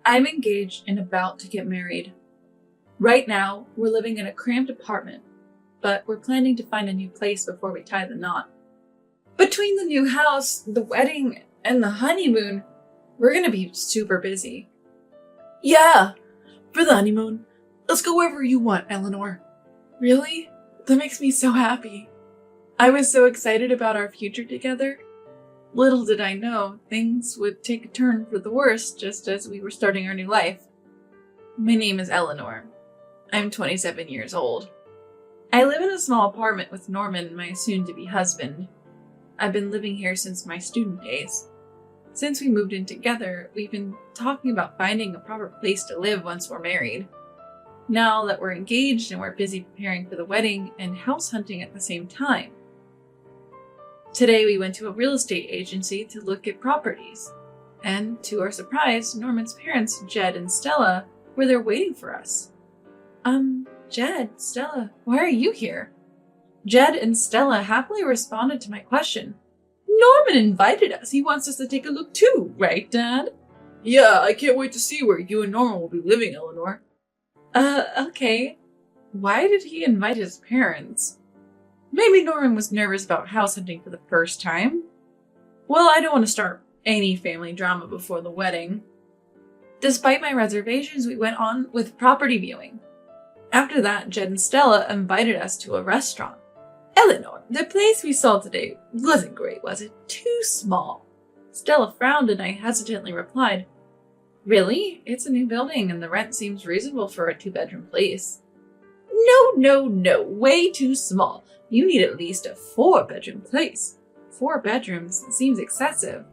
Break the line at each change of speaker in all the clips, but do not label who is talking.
I'm engaged and about to get married. Right now, we're living in a cramped apartment, but we're planning to find a new place before we tie the knot. Between the new house, the wedding, and the honeymoon, we're gonna be super busy.
Yeah, for the honeymoon. Let's go wherever you want, Eleanor.
Really? That makes me so happy. I was so excited about our future together. Little did I know, things would take a turn for the worse just as we were starting our new life. My name is Eleanor. I'm 27 years old. I live in a small apartment with Norman, my soon-to-be husband. I've been living here since my student days. Since we moved in together, we've been talking about finding a proper place to live once we're married. Now that we're engaged and we're busy preparing for the wedding and house hunting at the same time. Today we went to a real estate agency to look at properties. And to our surprise, Norman's parents, Jed and Stella, were there waiting for us. Jed, Stella, why are you here? Jed and Stella happily responded to my question. Norman invited us. He wants us to take a look too, right, Dad?
Yeah, I can't wait to see where you and Norman will be living, Eleanor.
Okay. Why did he invite his parents? Maybe Norman was nervous about house hunting for the first time. Well, I don't want to start any family drama before the wedding. Despite my reservations, we went on with property viewing. After that, Jed and Stella invited us to a restaurant. Eleanor, the place we saw today wasn't great, was it? Too small. Stella frowned and I hesitantly replied, Really? It's a new building and the rent seems reasonable for a 2-bedroom place. No. Way too small. You need at least a 4-bedroom place. 4 bedrooms seems excessive.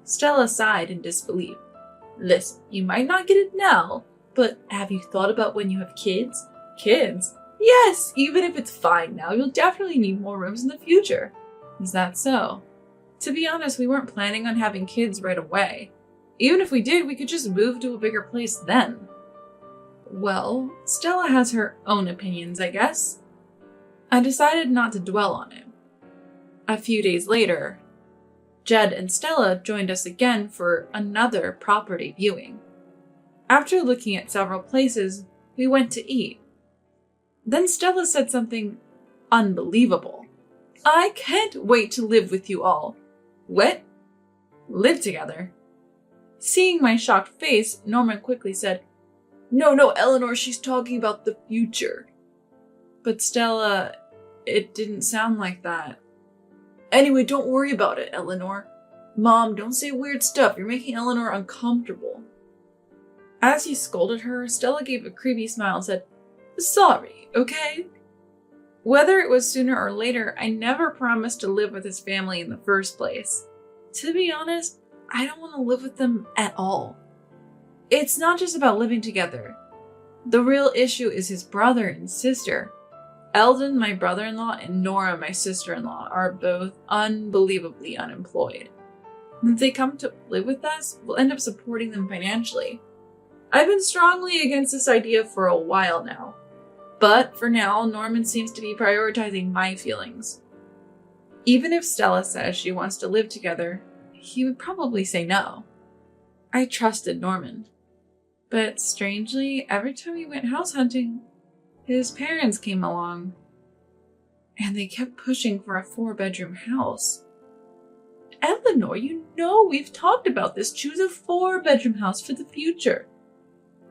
Stella sighed in disbelief. Listen, you might not get it now, but have you thought about when you have kids? Kids? Yes, even if it's fine now, you'll definitely need more rooms in the future. Is that so? To be honest, we weren't planning on having kids right away. Even if we did, we could just move to a bigger place then. Well, Stella has her own opinions, I guess. I decided not to dwell on it. A few days later, Jed and Stella joined us again for another property viewing. After looking at several places, we went to eat. Then Stella said something unbelievable. I can't wait to live with you all. What? Live together? Seeing my shocked face, Norman quickly said,
No, Eleanor, she's talking about the future.
But Stella, it didn't sound like that.
Anyway, don't worry about it, Eleanor. Mom, don't say weird stuff. You're making Eleanor uncomfortable.
As he scolded her, Stella gave a creepy smile and said, Sorry, okay? Whether it was sooner or later, I never promised to live with his family in the first place. To be honest, I don't want to live with them at all. It's not just about living together. The real issue is his brother and sister. Eldon, my brother-in-law, and Nora, my sister-in-law, are both unbelievably unemployed. If they come to live with us, we'll end up supporting them financially. I've been strongly against this idea for a while now. But for now, Norman seems to be prioritizing my feelings. Even if Stella says she wants to live together, he would probably say no. I trusted Norman. But strangely, every time we went house hunting, his parents came along. And they kept pushing for a 4-bedroom house. Eleanor, you know we've talked about this. Choose a 4-bedroom house for the future.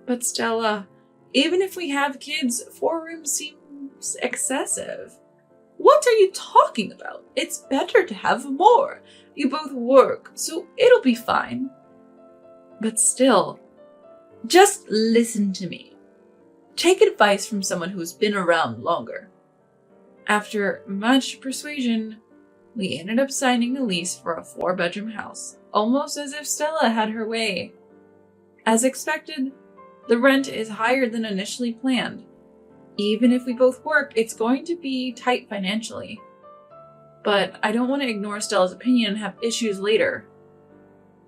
But Stella, even if we have kids, 4 rooms seems excessive. What are you talking about? It's better to have more. You both work, so it'll be fine. But still, just listen to me. Take advice from someone who's been around longer. After much persuasion, we ended up signing a lease for a 4-bedroom house, almost as if Stella had her way. As expected, the rent is higher than initially planned. Even if we both work, it's going to be tight financially. But I don't want to ignore Stella's opinion and have issues later.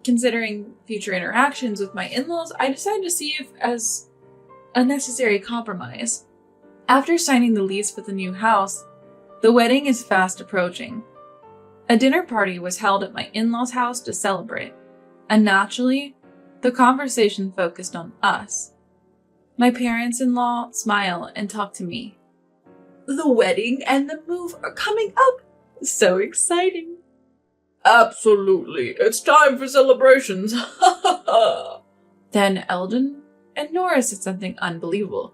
Considering future interactions with my in-laws, I decided to see it as a necessary compromise. After signing the lease for the new house, the wedding is fast approaching. A dinner party was held at my in-laws' house to celebrate, and naturally, The conversation focused on us. My parents-in-law smile and talk to me.
The wedding and the move are coming up.
So exciting.
Absolutely. It's time for celebrations.
Then Eldon and Nora said something unbelievable.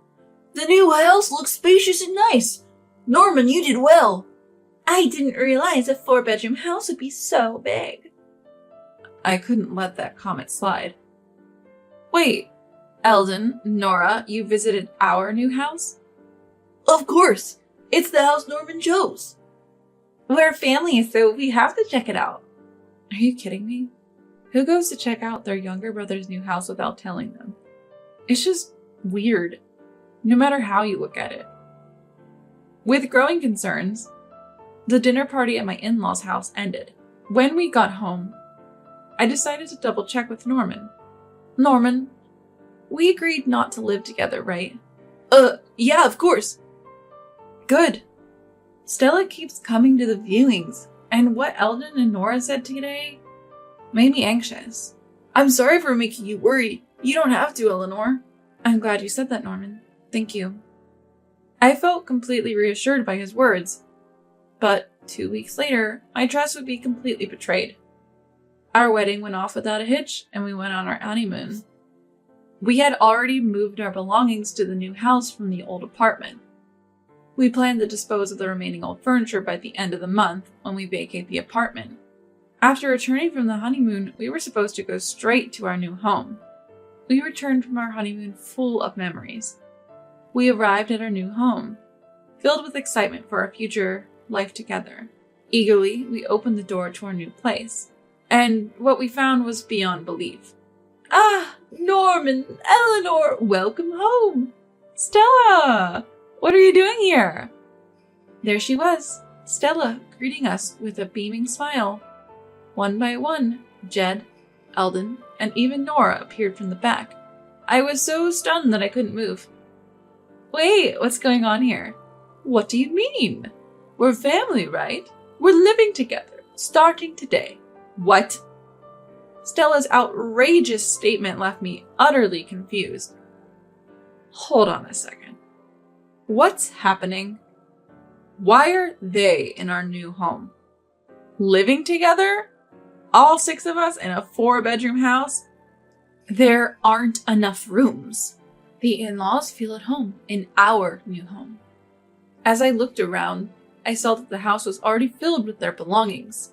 The new house looks spacious and nice. Norman, you did well. I didn't realize a 4-bedroom house would be so big.
I couldn't let that comment slide. Wait, Eldon, Nora, you visited our new house?
Of course. It's the house Norman chose.
We're family, so we have to check it out. Are you kidding me? Who goes to check out their younger brother's new house without telling them? It's just weird, no matter how you look at it. With growing concerns, the dinner party at my in-laws' house ended. When we got home, I decided to double check with Norman. Norman, we agreed not to live together, right?
Yeah, of course.
Good. Stella keeps coming to the viewings, and what Eldon and Nora said today made me anxious.
I'm sorry for making you worry. You don't have to, Eleanor.
I'm glad you said that, Norman. Thank you. I felt completely reassured by his words, but 2 weeks later, my trust would be completely betrayed. Our wedding went off without a hitch, and we went on our honeymoon. We had already moved our belongings to the new house from the old apartment. We planned to dispose of the remaining old furniture by the end of the month when we vacate the apartment. After returning from the honeymoon, we were supposed to go straight to our new home. We returned from our honeymoon full of memories. We arrived at our new home, filled with excitement for our future life together. Eagerly, we opened the door to our new place, and what we found was beyond belief.
Ah, Norman, Eleanor,
welcome home! Stella! What are you doing here? There she was, Stella, greeting us with a beaming smile. One by one, Jed, Eldon, and even Nora appeared from the back. I was so stunned that I couldn't move. Wait, what's going on here? What do you mean? We're family, right? We're living together, starting today. What? Stella's outrageous statement left me utterly confused. Hold on a second. What's happening? Why are they in our new home? Living together? All 6 of us in a 4-bedroom house? There aren't enough rooms. The in-laws feel at home in our new home. As I looked around, I saw that the house was already filled with their belongings.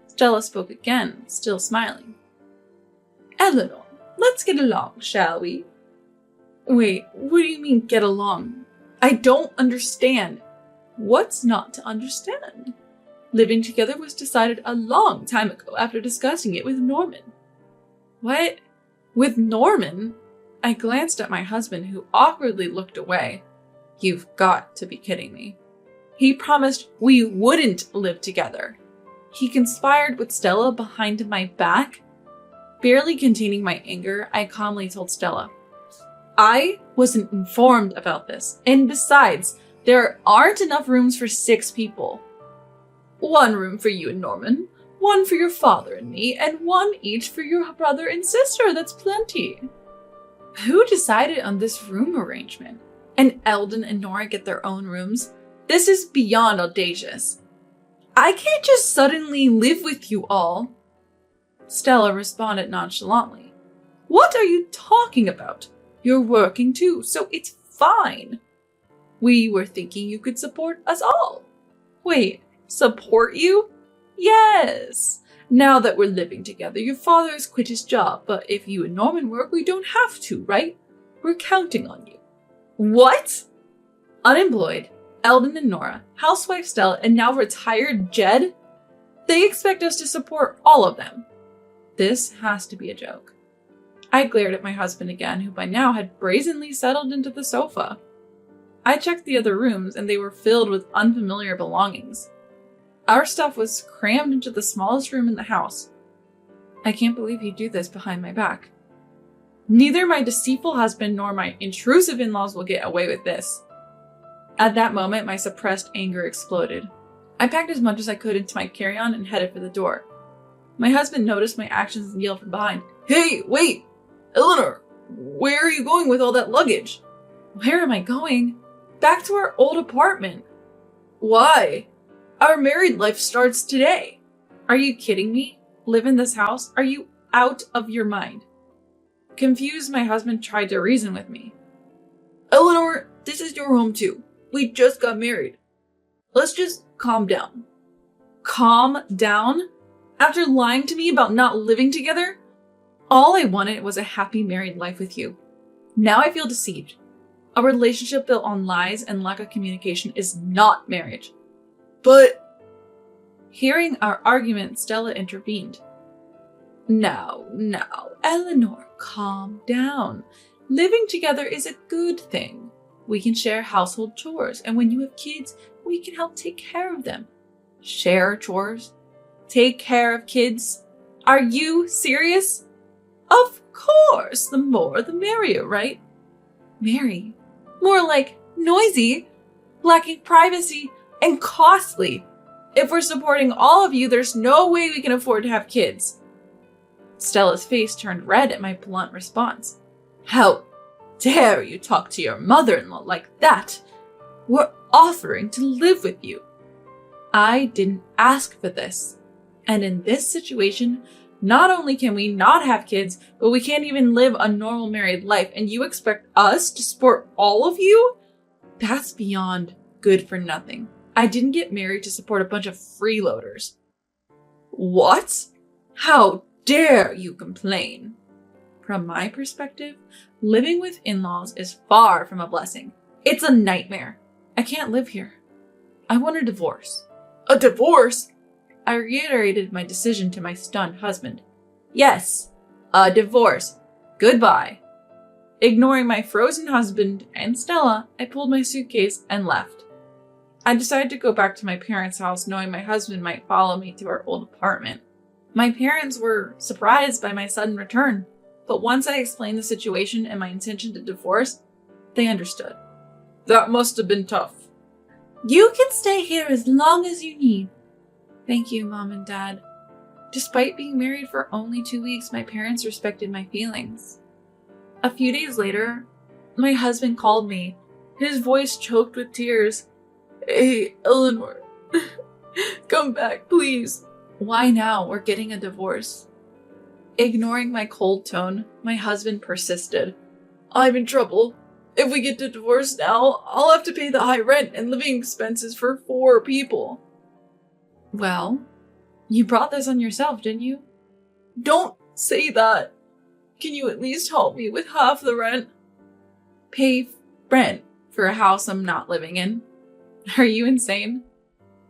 Stella spoke again, still smiling. Eleanor, let's get along, shall we? Wait, what do you mean, get along? I don't understand. What's not to understand? Living together was decided a long time ago after discussing it with Norman. What? With Norman? I glanced at my husband, who awkwardly looked away. You've got to be kidding me. He promised we wouldn't live together. He conspired with Stella behind my back. Barely containing my anger, I calmly told Stella, I wasn't informed about this, and besides, there aren't enough rooms for 6 people. 1 room for you and Norman, 1 for your father and me, and 1 each for your brother and sister. That's plenty. Who decided on this room arrangement? And Eldon and Nora get their own rooms? This is beyond audacious. I can't just suddenly live with you all. Stella responded nonchalantly. What are you talking about? You're working too, so it's fine. We were thinking you could support us all. Wait, support you? Yes. Now that we're living together, your father has quit his job, but if you and Norman work, we don't have to, right? We're counting on you. What? Unemployed, Eldon and Nora, housewife Stella, and now retired Jed? They expect us to support all of them. This has to be a joke. I glared at my husband again, who by now had brazenly settled into the sofa. I checked the other rooms, and they were filled with unfamiliar belongings. Our stuff was crammed into the smallest room in the house. I can't believe he'd do this behind my back. Neither my deceitful husband nor my intrusive in-laws will get away with this. At that moment, my suppressed anger exploded. I packed as much as I could into my carry-on and headed for the door. My husband noticed my actions and yelled from behind, Hey, wait!
Eleanor, where are you going with all that luggage?
Where am I going? Back to our old apartment.
Why? Our married life starts today.
Are you kidding me? Live in this house? Are you out of your mind? Confused, my husband tried to reason with me.
Eleanor, this is your home too. We just got married. Let's just calm down.
Calm down? After lying to me about not living together? All I wanted was a happy married life with you. Now I feel deceived. A relationship built on lies and lack of communication is not marriage.
But...
Hearing our argument, Stella intervened. No, Eleanor, calm down. Living together is a good thing. We can share household chores, and when you have kids, we can help take care of them. Share chores? Take care of kids? Are you serious? Of course, the more the merrier, right? Mary, more like noisy, lacking privacy, and costly. If we're supporting all of you, there's no way we can afford to have kids. Stella's face turned red at my blunt response. How dare you talk to your mother-in-law like that? We're offering to live with you. I didn't ask for this. And in this situation, not only can we not have kids, but we can't even live a normal married life, and you expect us to support all of you? That's beyond good for nothing. I didn't get married to support a bunch of freeloaders. What? How dare you complain? From my perspective, living with in-laws is far from a blessing. It's a nightmare. I can't live here. I want a divorce.
A divorce?
I reiterated my decision to my stunned husband. Yes, a divorce. Goodbye. Ignoring my frozen husband and Stella, I pulled my suitcase and left. I decided to go back to my parents' house knowing my husband might follow me to our old apartment. My parents were surprised by my sudden return, but once I explained the situation and my intention to divorce, they understood.
That must have been tough.
You can stay here as long as you need. Thank you, Mom and Dad. Despite being married for only 2 weeks, my parents respected my feelings. A few days later, my husband called me, his voice choked with tears.
Hey, Eleanor, come back, please.
Why now? We're getting a divorce. Ignoring my cold tone, my husband persisted.
I'm in trouble. If we get a divorce now, I'll have to pay the high rent and living expenses for 4 people.
Well, you brought this on yourself, didn't you?
Don't say that. Can you at least help me with half the rent?
Pay rent for a house I'm not living in? Are you insane?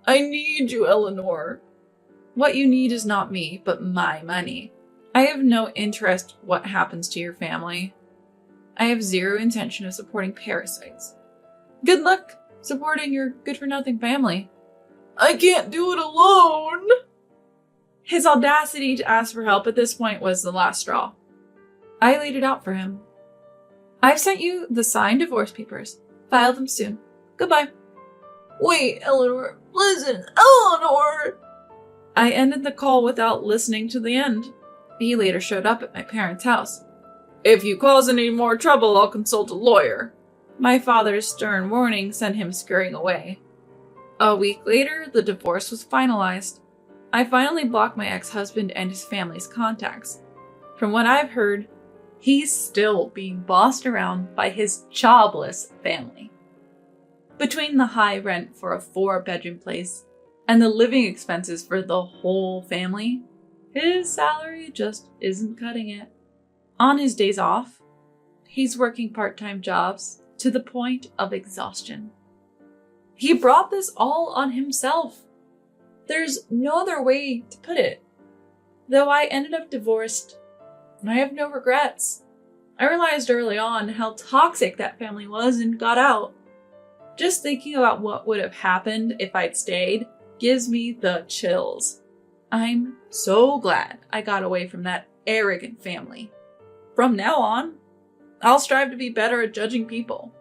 I need you, Eleanor.
What you need is not me, but my money. I have no interest what happens to your family. I have zero intention of supporting parasites. Good luck supporting your good-for-nothing family.
I can't do it alone.
His audacity to ask for help at this point was the last straw. I laid it out for him. I've sent you the signed divorce papers. File them soon. Goodbye.
Wait, Eleanor. Listen, Eleanor!
I ended the call without listening to the end. He later showed up at my parents' house.
If you cause any more trouble, I'll consult a lawyer.
My father's stern warning sent him scurrying away. A week later, the divorce was finalized. I finally blocked my ex-husband and his family's contacts. From what I've heard, he's still being bossed around by his jobless family. Between the high rent for a 4-bedroom place and the living expenses for the whole family, his salary just isn't cutting it. On his days off, he's working part-time jobs to the point of exhaustion. He brought this all on himself. There's no other way to put it. Though I ended up divorced, I have no regrets. I realized early on how toxic that family was and got out. Just thinking about what would have happened if I'd stayed gives me the chills. I'm so glad I got away from that arrogant family. From now on, I'll strive to be better at judging people.